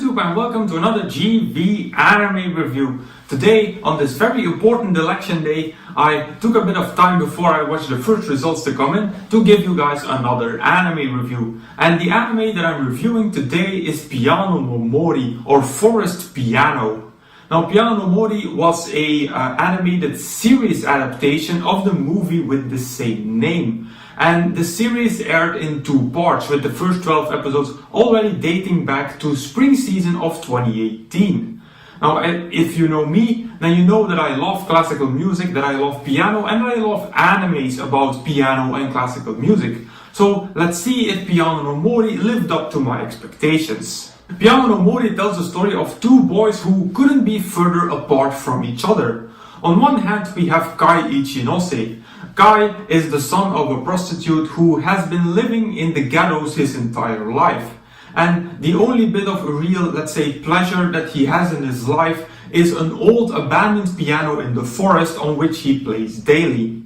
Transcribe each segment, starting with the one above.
YouTube and welcome to another GV anime review. Today, on this very important election day, I took a bit of time before I watched the first results to come in to give you guys another anime review. And the anime that I'm reviewing today is Piano no Mori, or Forest Piano. Now, Piano no Mori was a animated series adaptation of the movie with the same name. And the series aired in two parts, with the first 12 episodes already dating back to spring season of 2018. Now, if you know me, then you know that I love classical music, that I love piano, and that I love animes about piano and classical music. So let's see if Piano no Mori lived up to my expectations. Piano no Mori tells the story of two boys who couldn't be further apart from each other. On one hand, we have Kai Ichinose. Kai is the son of a prostitute who has been living in the ghettos his entire life. And the only bit of real, let's say, pleasure that he has in his life is an old abandoned piano in the forest on which he plays daily.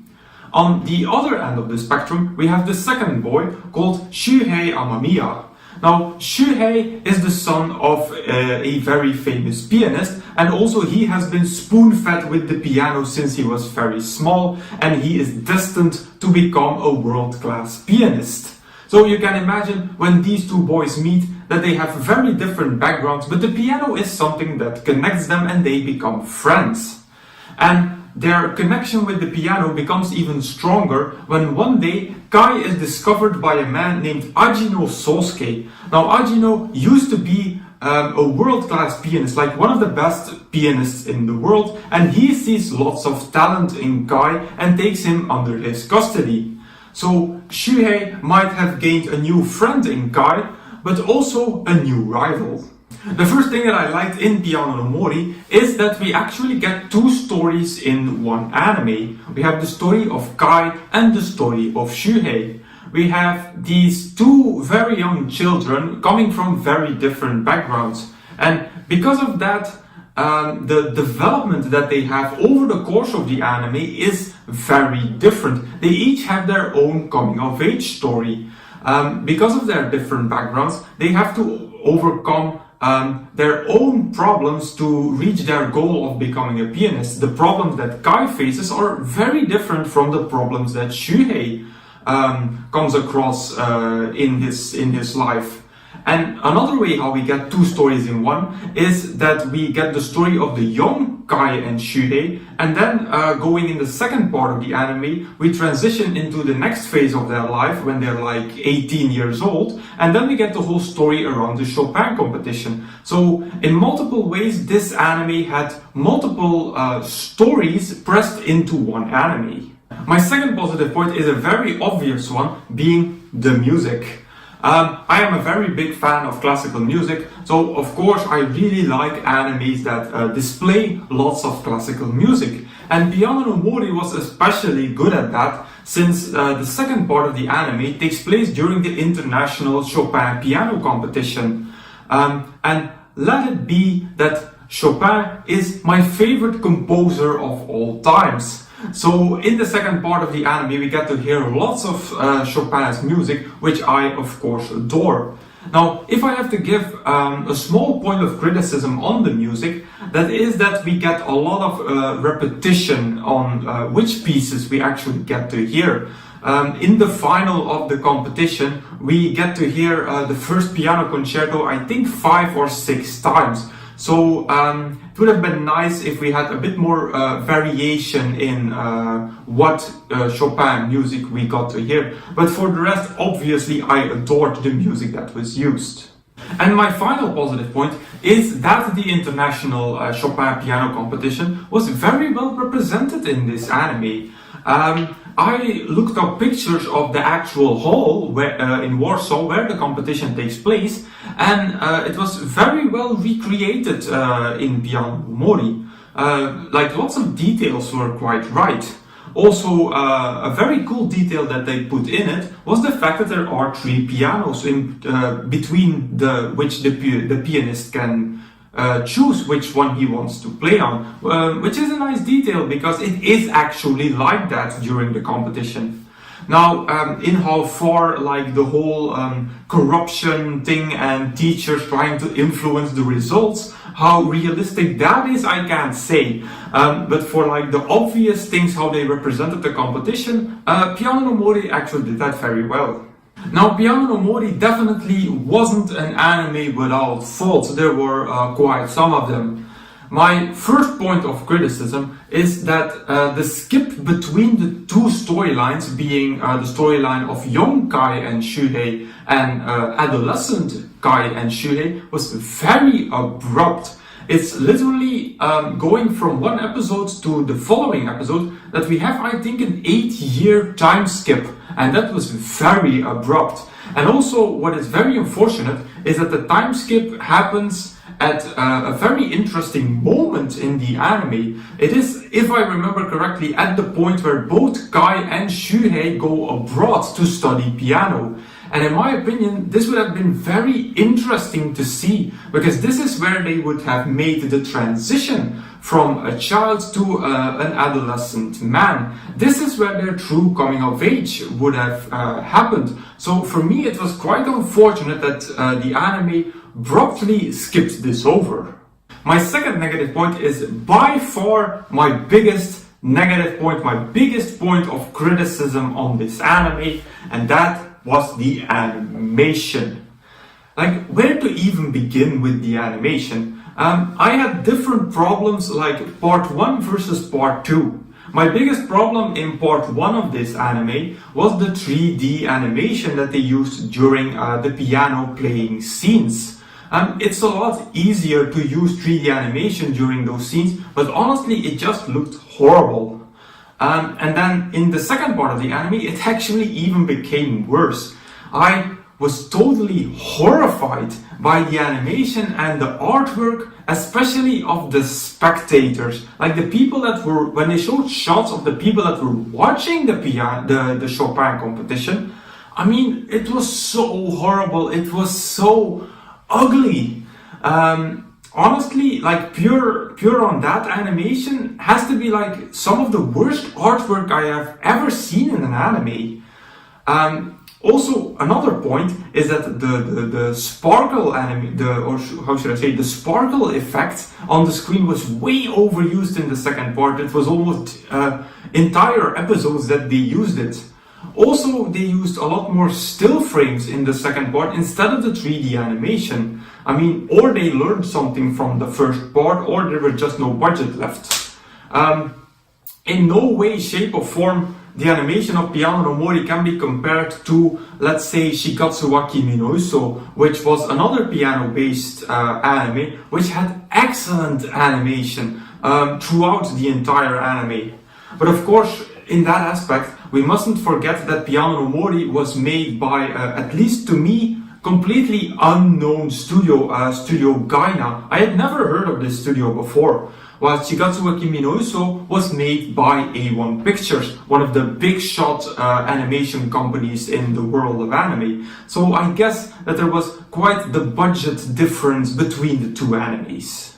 On the other end of the spectrum, we have the second boy called Shuhei Amamiya. Now, Shuhei is the son of a very famous pianist, and also he has been spoon-fed with the piano since he was very small, and he is destined to become a world-class pianist. So you can imagine when these two boys meet that they have very different backgrounds, but the piano is something that connects them and they become friends. And their connection with the piano becomes even stronger when one day Kai is discovered by a man named Ajino Sosuke. Now, Ajino used to be a world-class pianist, like one of the best pianists in the world, and he sees lots of talent in Kai and takes him under his custody. So Shuhei might have gained a new friend in Kai, but also a new rival. The first thing that I liked in Piano no Mori is that we actually get two stories in one anime. We have the story of Kai and the story of Shuhei. We have these two very young children coming from very different backgrounds. And because of that, the development that they have over the course of the anime is very different. They each have their own coming-of-age story. Because of their different backgrounds, they have to overcome their own problems to reach their goal of becoming a pianist. The problems that Kai faces are very different from the problems that Shuhei comes across in his life. And another way how we get two stories in one is that we get the story of the young Kai and Shuhei, and then going in the second part of the anime, we transition into the next phase of their life when they're like 18 years old, and then we get the whole story around the Chopin competition. So in multiple ways, this anime had multiple stories pressed into one anime. My second positive point is a very obvious one, being the music. I am a very big fan of classical music, so of course I really like animes that display lots of classical music. And Piano no Mori was especially good at that, since the second part of the anime takes place during the international Chopin piano competition. And let it be that Chopin is my favorite composer of all times. So in the second part of the anime we get to hear lots of Chopin's music, which I of course adore. Now, if I have to give a small point of criticism on the music, that is that we get a lot of repetition on which pieces we actually get to hear. In the final of the competition, we get to hear the first piano concerto, I think 5 or 6 times. So it would have been nice if we had a bit more variation in what Chopin music we got to hear. But for the rest, obviously, I adored the music that was used. And my final positive point is that the international Chopin piano competition was very well represented in this anime. I looked up pictures of the actual hall in Warsaw where the competition takes place, and it was very well recreated in Piano no Mori. Like, lots of details were quite right. Also, a very cool detail that they put in it was the fact that there are 3 pianos in between which the pianist can choose which one he wants to play on, which is a nice detail because it is actually like that during the competition. Now, in how far like the whole corruption thing and teachers trying to influence the results, how realistic that is, I can't say. But for like the obvious things, how they represented the competition, Piano no Mori actually did that very well. Now, Piano no Mori definitely wasn't an anime without faults. There were quite some of them. My first point of criticism is that the skip between the two storylines, being the storyline of young Kai and Shuhei and adolescent Kai and Shuhei, was very abrupt. It's literally going from one episode to the following episode that we have, I think, an 8-year time skip, and that was very abrupt. And also, what is very unfortunate is that the time skip happens at a very interesting moment in the anime. It is, if I remember correctly, at the point where both Kai and Shuhei go abroad to study piano. And in my opinion, this would have been very interesting to see, because this is where they would have made the transition from a child to an adolescent man. This is where their true coming of age would have happened. So for me, it was quite unfortunate that the anime abruptly skipped this over. My second negative point is by far my biggest negative point, my biggest point of criticism on this anime, and that was the animation. Like, where to even begin with the animation? I had different problems, like part 1 versus part 2. My biggest problem in part 1 of this anime was the 3D animation that they used during the piano playing scenes. It's a lot easier to use 3D animation during those scenes, but honestly it just looked horrible. And then in the second part of the anime, it actually even became worse. I was totally horrified by the animation and the artwork, especially of the spectators. Like the people that were, when they showed shots of the people that were watching the Chopin competition, I mean, it was so horrible, it was so ugly. Honestly, like pure on that animation has to be like some of the worst artwork I have ever seen in an anime. Also, another point is that the sparkle anime, or how should I say, the sparkle effect on the screen was way overused in the second part. It was almost entire episodes that they used it. Also, they used a lot more still frames in the second part instead of the 3D animation. I mean, or they learned something from the first part, or there was just no budget left. In no way, shape or form, the animation of Piano no Mori can be compared to, let's say, Shikatsu wa Kimi no Uso, which was another piano-based anime, which had excellent animation throughout the entire anime. But of course, in that aspect, we mustn't forget that Piano no Mori was made by, at least to me, completely unknown studio, Studio Gaina. I had never heard of this studio before. While Shikatsu wa Kimi no Uso was made by A1 Pictures, one of the big shot animation companies in the world of anime. So I guess that there was quite the budget difference between the two animes.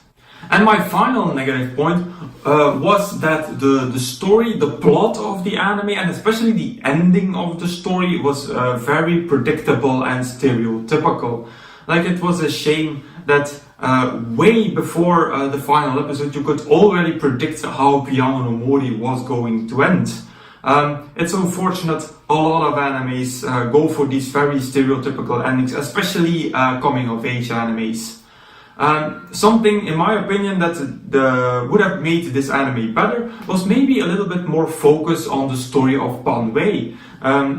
And my final negative point was that the story, the plot of the anime, and especially the ending of the story was very predictable and stereotypical. Like, it was a shame that way before the final episode you could already predict how Piano no Mori was going to end. It's unfortunate a lot of animes go for these very stereotypical endings, especially coming of age animes. Something, in my opinion, that would have made this anime better was maybe a little bit more focus on the story of Pan Wei.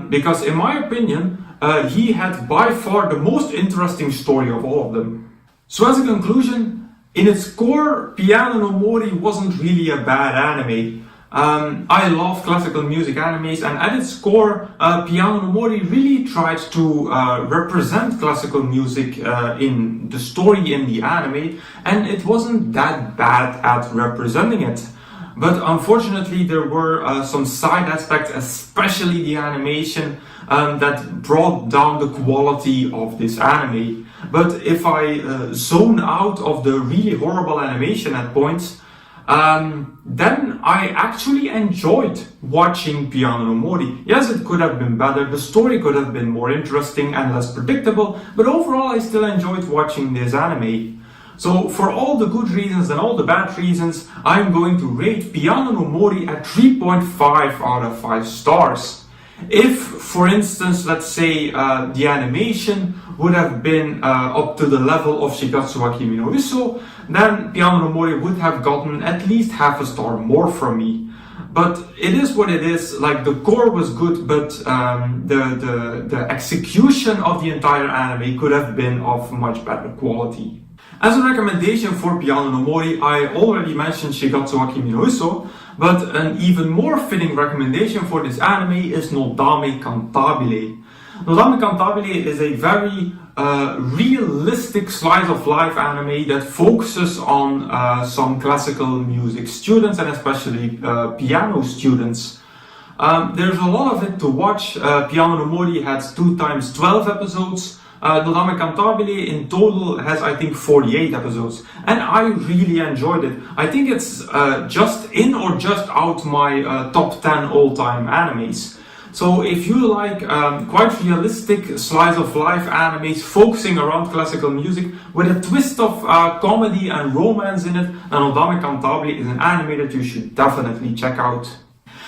Because in my opinion, he had by far the most interesting story of all of them. So as a conclusion, in its core, Piano no Mori wasn't really a bad anime. I love classical music animes, and at its core, Piano no Mori really tried to represent classical music in the story in the anime, and it wasn't that bad at representing it. But unfortunately, there were some side aspects, especially the animation, that brought down the quality of this anime. But if I zone out of the really horrible animation at points, then I actually enjoyed watching Piano no Mori. Yes, it could have been better, the story could have been more interesting and less predictable, but overall I still enjoyed watching this anime. So for all the good reasons and all the bad reasons, I'm going to rate Piano no Mori at 3.5 out of 5 stars. If, for instance, let's say the animation would have been up to the level of Shigatsu wa Kimi no Uso, then Piano no Mori would have gotten at least half a star more from me. But it is what it is. Like, the core was good, but the execution of the entire anime could have been of much better quality. As a recommendation for Piano no Mori, I already mentioned Shigatsu wa Kimi no Uso, but an even more fitting recommendation for this anime is Nodame Cantabile. Nodame Cantabile is a very realistic slice of life anime that focuses on some classical music students and especially piano students. There's a lot of it to watch. Piano no Mori has 2 times 12 episodes. Nodame Cantabile in total has, I think, 48 episodes, and I really enjoyed it. I think it's just in or just out my top 10 all-time animes. So if you like quite realistic slice of life animes focusing around classical music with a twist of comedy and romance in it, then Nodame Cantabile is an anime that you should definitely check out.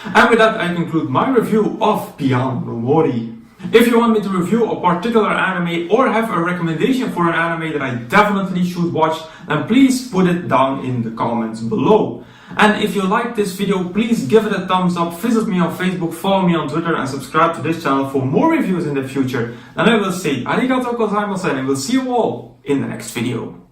And with that, I conclude my review of Piano no Mori. If you want me to review a particular anime or have a recommendation for an anime that I definitely should watch, then please put it down in the comments below. And if you like this video, please give it a thumbs up, visit me on Facebook, follow me on Twitter and subscribe to this channel for more reviews in the future. And I will say arigatou gozaimasu and I will see you all in the next video.